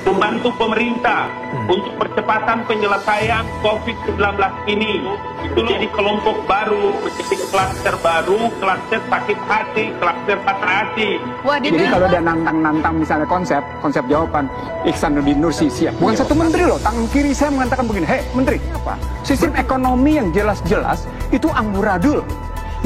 Membantu pemerintah untuk percepatan penyelesaian COVID-19 ini. Itu jadi kelompok baru, menjadi klaster baru, klaster sakit hati, klaster patah hati. Jadi kalau dia nantang misalnya konsep jawaban Ihsanuddin Nursi siap. Bukan satu menteri loh, tangan kiri saya mengatakan begini, hei menteri, apa? Sistem ekonomi yang jelas-jelas itu amburadul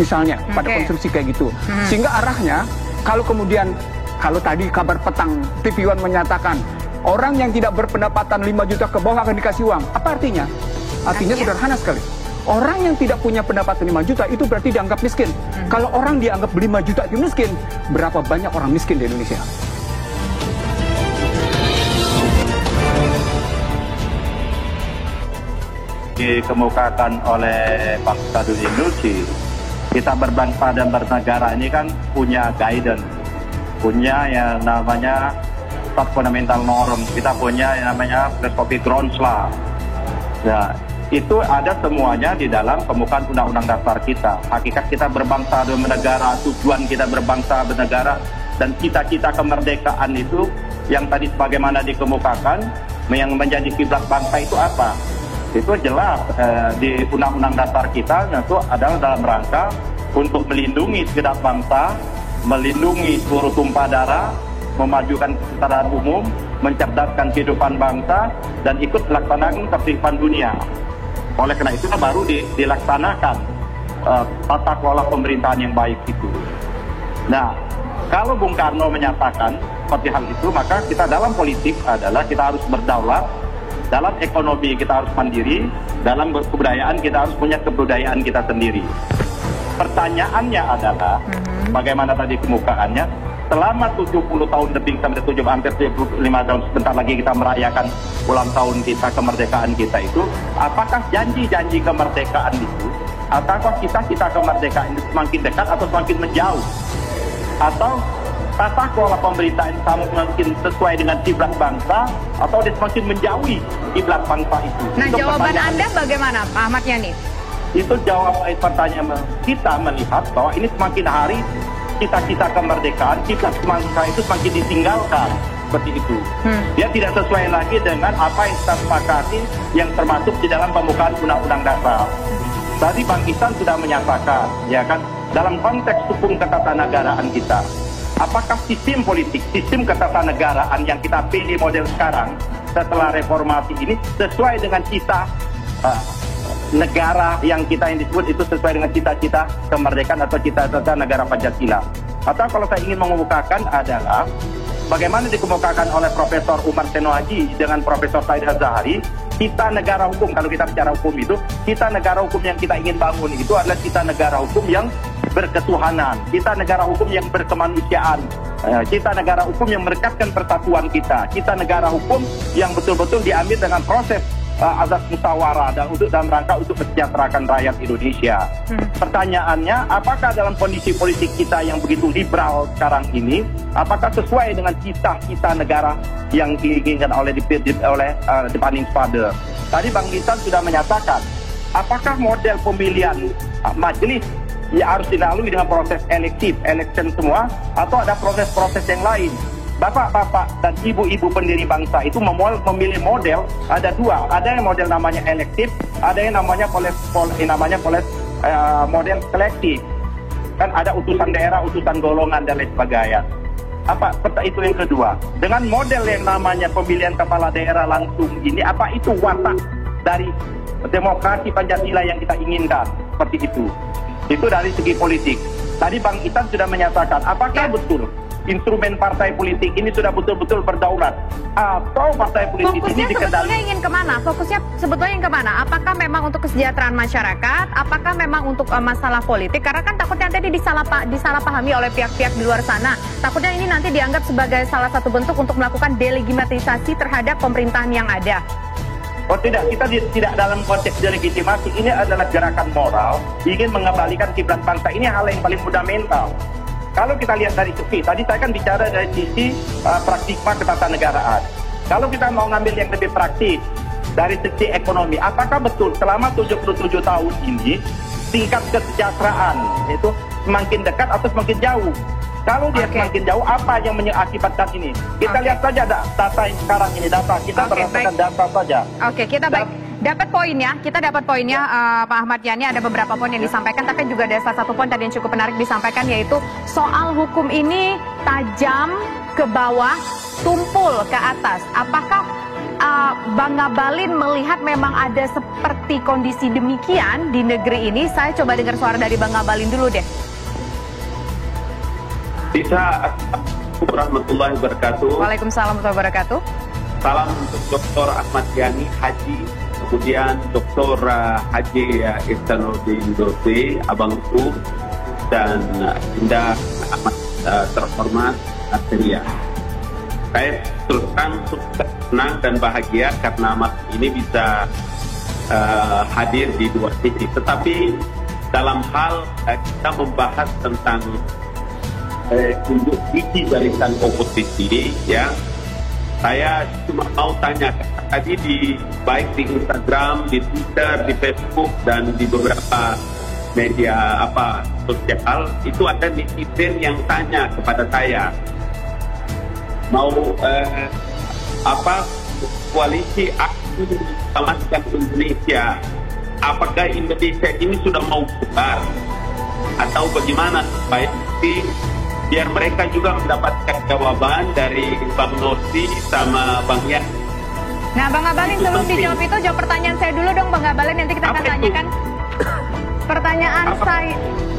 misalnya pada konstruksi kayak gitu. Sehingga arahnya kalau kemudian kalau tadi kabar petang TV One menyatakan orang yang tidak berpendapatan 5 juta ke bawah akan dikasih uang. Apa artinya? Artinya sederhana sekali. Orang yang tidak punya pendapatan 5 juta itu berarti dianggap miskin. Kalau orang dianggap 5 juta itu miskin, berapa banyak orang miskin di Indonesia? Dikemukakan oleh Pak Ihsanuddin Nursi, kita berbangsa dan bernegara ini kan punya guidance, punya yang namanya fundamental norm, kita punya yang namanya philosophy grounds lah. Nah, itu ada semuanya di dalam pembukaan undang-undang dasar kita. Hakikat kita berbangsa dan bernegara, tujuan kita berbangsa bernegara, dan cita-cita kemerdekaan itu yang tadi sebagaimana dikemukakan, yang menjadi kiblat bangsa itu apa? Itu jelas di undang-undang dasar kita, itu adalah dalam rangka untuk melindungi segenap bangsa, melindungi seluruh tumpah darah, memajukan kesetaraan umum, mencerdaskan kehidupan bangsa, dan ikut melaksanakan ketertiban dunia. Oleh karena itu baru dilaksanakan tata kelola pemerintahan yang baik itu. Nah, kalau Bung Karno menyatakan seperti hal itu, maka kita dalam politik adalah kita harus berdaulat, dalam ekonomi kita harus mandiri, dalam kebudayaan kita harus punya kebudayaan kita sendiri. Pertanyaannya adalah, bagaimana tadi kemukaannya, selama 70 tahun lebih sampai hampir 75 tahun sebentar lagi kita merayakan ulang tahun kita, kemerdekaan kita itu, apakah janji-janji kemerdekaan itu, ataukah cita-cita kemerdekaan itu semakin dekat atau semakin menjauh? Atau tata kelola pemerintahan semakin sesuai dengan kiblat bangsa, atau dia semakin menjauhi kiblat bangsa itu? Nah, itu jawaban Anda bagaimana, Pak Ahmad Yani? Itu jawab pertanyaan kita melihat bahwa ini semakin hari cita-cita kemerdekaan, kiblat bangsa itu semakin ditinggalkan seperti itu. Dia tidak sesuai lagi dengan apa yang kita sepakati yang termasuk di dalam pembukaan undang-undang dasar. Tadi Bang Ihsan sudah menyatakan, ya kan, dalam konteks hukum ketatanegaraan kita, apakah sistem politik, sistem ketatanegaraan yang kita pilih model sekarang setelah reformasi ini sesuai dengan cita negara yang disebut itu sesuai dengan cita-cita kemerdekaan atau cita-cita negara Pancasila? Atau kalau saya ingin mengemukakan adalah bagaimana dikemukakan oleh Profesor Umar Seno Haji dengan Profesor Said Az-Zahari, cita negara hukum, kalau kita bicara hukum itu, cita negara hukum yang kita ingin bangun itu adalah cita negara hukum yang berketuhanan, cita negara hukum yang berkemanusiaan, cita negara hukum yang merekatkan persatuan kita, cita negara hukum yang betul-betul diambil dengan proses azas musyawarah dan dalam rangka untuk mensejahterakan rakyat Indonesia. Pertanyaannya, apakah dalam kondisi politik kita yang begitu liberal sekarang ini, apakah sesuai dengan cita-cita negara yang diinginkan oleh the founding father? Tadi Bang Ihsan sudah menyatakan, apakah model pemilihan majelis ya harus dilalui dengan proses election semua, atau ada proses-proses yang lain? Bapak-bapak dan ibu-ibu pendiri bangsa itu memilih model, ada dua, ada yang model namanya elektif, ada yang namanya model selektif. Kan ada utusan daerah, utusan golongan dan lain sebagainya. Apa itu yang kedua? Dengan model yang namanya pemilihan kepala daerah langsung ini, apa itu watak dari demokrasi Pancasila yang kita inginkan? Seperti itu. Itu dari segi politik. Tadi Bang Ihsan sudah menyatakan, apakah betul instrumen partai politik ini sudah betul-betul berdaulat, atau partai politik fokusnya ini dikendalikan? Fokusnya ingin kemana? Fokusnya sebetulnya ingin kemana? Apakah memang untuk kesejahteraan masyarakat? Apakah memang untuk masalah politik? Karena kan takutnya tadi disalahpahami oleh pihak-pihak di luar sana. Takutnya ini nanti dianggap sebagai salah satu bentuk untuk melakukan delegitimasi terhadap pemerintahan yang ada. Oh tidak, kita tidak dalam konteks delegitimasi. Ini adalah gerakan moral, ingin mengembalikan kiblat bangsa. Ini hal yang paling fundamental. Kalau kita lihat dari sisi, tadi saya kan bicara dari sisi praktikma ketatanegaraan. Kalau kita mau ngambil yang lebih praktis, dari sisi ekonomi, apakah betul selama 77 tahun ini tingkat kesejahteraan itu semakin dekat atau semakin jauh? Kalau dia semakin jauh, apa yang mengakibatkan ini? Kita lihat saja data yang sekarang ini, data kita berdasarkan data saja. Oke, kita baik. Dapat poinnya, kita dapat poinnya Pak Ahmad Yani, ada beberapa poin yang disampaikan, tapi juga ada salah satu poin tadi yang cukup menarik disampaikan, yaitu soal hukum ini tajam ke bawah, tumpul ke atas. Apakah Bang Ngabalin melihat memang ada seperti kondisi demikian di negeri ini? Saya coba dengar suara dari Bang Ngabalin dulu deh. Bisa. Assalamualaikum warahmatullahi wabarakatuh. Waalaikumsalam warahmatullahi wabarakatuh. Salam untuk Dr. Ahmad Yani Haji, kemudian Dr. Haji Ihsanuddin Nursi, Abangku, dan Indah amat terhormat Arteria. Saya terus terang senang dan bahagia karena malam ini bisa hadir di dua sisi. Tetapi dalam hal kita membahas tentang isi barisan oposisi, ya, saya cuma mau tanya tadi baik di Instagram, di Twitter, di Facebook, dan di beberapa media sosial itu ada netizen yang tanya kepada saya, mau koalisi aksi selamatkan Indonesia, apakah Indonesia ini sudah mau bubar atau bagaimana supaya biar mereka juga mendapatkan jawaban dari Bang Nursi sama Bang Yan. Nah, Bang Ngabalin, sebelum dijawab itu, jawab pertanyaan saya dulu dong, Bang Ngabalin. Nanti kita akan tanyakan.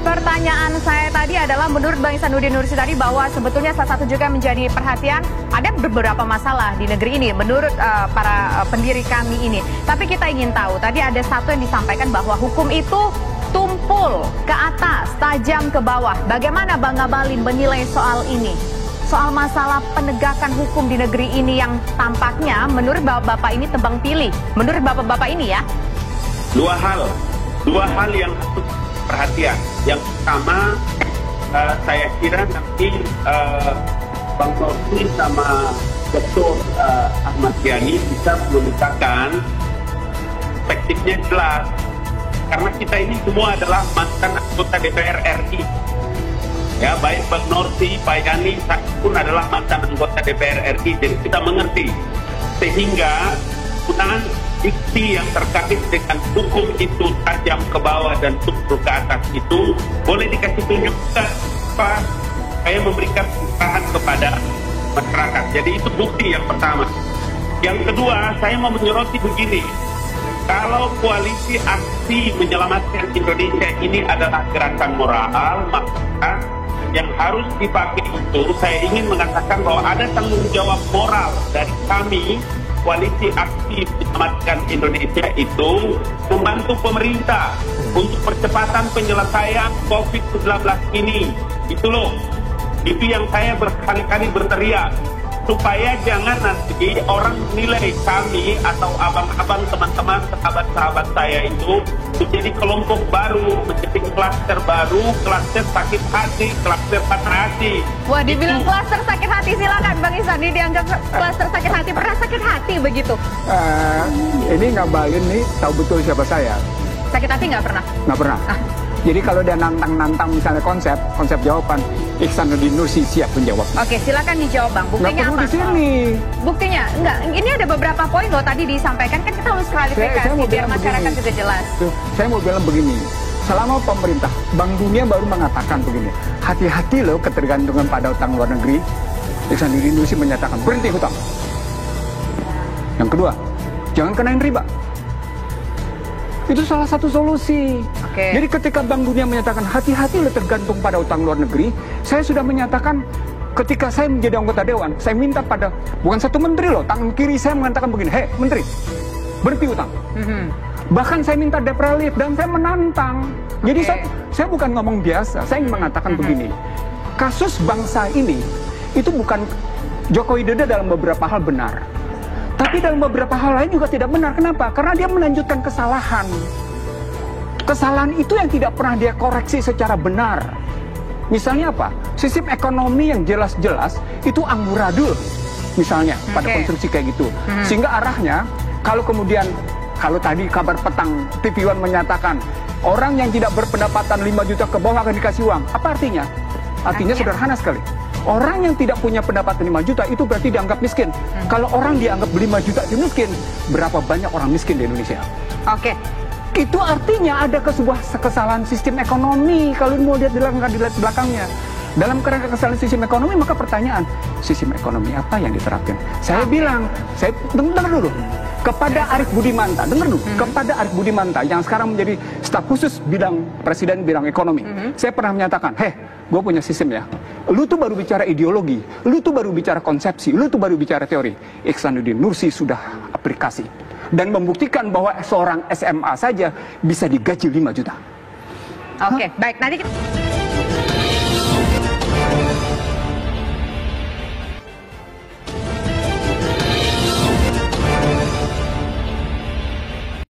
Pertanyaan saya tadi adalah, menurut Bang Ihsanuddin Nursi tadi, bahwa sebetulnya salah satu juga menjadi perhatian, ada beberapa masalah di negeri ini menurut para pendiri kami ini. Tapi kita ingin tahu, tadi ada satu yang disampaikan bahwa hukum itu tumpul ke atas, tajam ke bawah. Bagaimana Bang Ngabalin menilai soal ini? Soal masalah penegakan hukum di negeri ini yang tampaknya menurut Bapak ini tebang pilih. Menurut Bapak ini ya. Dua hal yang harus perhatian. Yang pertama, saya kira nanti Bang Nursi sama Dr. Ahmad Yani bisa menunjukkan perspektifnya jelas. Karena kita ini semua adalah mantan anggota DPR RI. Ya, baik Bang Nursi, Pak Yani, saya pun adalah mantan anggota DPR RI. Jadi kita mengerti. Sehingga penggunaan diksi yang terkait dengan hukum itu tajam ke bawah dan tumpul ke atas itu boleh dikasih tunjuk Pak, saya memberikan pencerahan kepada masyarakat. Jadi itu bukti yang pertama. Yang kedua, saya mau menyoroti begini. Kalau koalisi aksi menyelamatkan Indonesia ini adalah gerakan moral, maka yang harus dipakai itu, saya ingin mengatakan bahwa ada tanggung jawab moral dari kami, koalisi aksi menyelamatkan Indonesia itu, membantu pemerintah untuk percepatan penyelesaian COVID-19 ini. Itu loh, itu yang saya berkali-kali berteriak. Supaya jangan nanti orang menilai kami atau abang-abang, teman-teman, sahabat-sahabat saya itu menjadi kelompok baru, menjadi klaster baru, klaster sakit hati, klaster patah hati. Wah, dibilang klaster sakit hati, silakan Bang Ihsan. Ini dianggap klaster sakit hati, pernah sakit hati begitu? Ini Ngabalin nih tahu betul siapa saya. Sakit hati nggak pernah? Nggak pernah. Jadi kalau dia nantang misalnya konsep jawaban, Ihsanuddin Nursi siap menjawab. Oke, silakan dijawab Bang. Buktinya apa? Di sini. Buktinya enggak. Ini ada beberapa poin loh tadi disampaikan, kan kita harus klarifikasi biar masyarakat juga jelas. Saya mau bilang begini. Selama pemerintah, Bank Dunia baru mengatakan begini, hati-hati loh ketergantungan pada utang luar negeri. Ihsanuddin Nursi menyatakan berhenti hutang. Yang kedua, jangan kenain riba. Itu salah satu solusi. Jadi ketika Bank Dunia menyatakan hati-hati lo tergantung pada utang luar negeri, saya sudah menyatakan ketika saya menjadi anggota dewan, saya minta pada bukan satu menteri loh, tangan kiri saya mengatakan begini, hei menteri, berhenti utang. Bahkan saya minta DPR relief dan saya menantang. Jadi saya bukan ngomong biasa, saya ingin mengatakan begini, kasus bangsa ini itu bukan Joko Widodo dalam beberapa hal benar. Tapi dalam beberapa hal lain juga tidak benar. Kenapa? Karena dia melanjutkan kesalahan. Kesalahan itu yang tidak pernah dia koreksi secara benar. Misalnya apa? Sistem ekonomi yang jelas-jelas itu amburadul. Misalnya pada konstruksi kayak gitu. Sehingga arahnya, kalau kemudian, kalau tadi kabar petang TV One menyatakan, orang yang tidak berpendapatan 5 juta ke bawah akan dikasih uang. Apa artinya? Artinya sederhana sekali. Orang yang tidak punya pendapatan 5 juta itu berarti dianggap miskin. Kalau orang dianggap 5 juta itu miskin, berapa banyak orang miskin di Indonesia? Oke. Itu artinya ada sebuah kesalahan sistem ekonomi. Kalau mau lihat dilihat belakangnya. Dalam kerangka kesalahan sistem ekonomi, maka pertanyaan, sistem ekonomi apa yang diterapkan? Saya bilang, saya dengar dulu. Kepada Arief Budimanta, dengar dulu. Kepada Arief Budimanta yang sekarang menjadi staf khusus bidang presiden bidang ekonomi. Saya pernah menyatakan, gue punya sistem ya. Lu tuh baru bicara ideologi, lu tuh baru bicara konsepsi, lu tuh baru bicara teori. Ihsanuddin Nursi sudah aplikasi. Dan membuktikan bahwa seorang SMA saja bisa digaji 5 juta. Oke, baik. Nanti kita...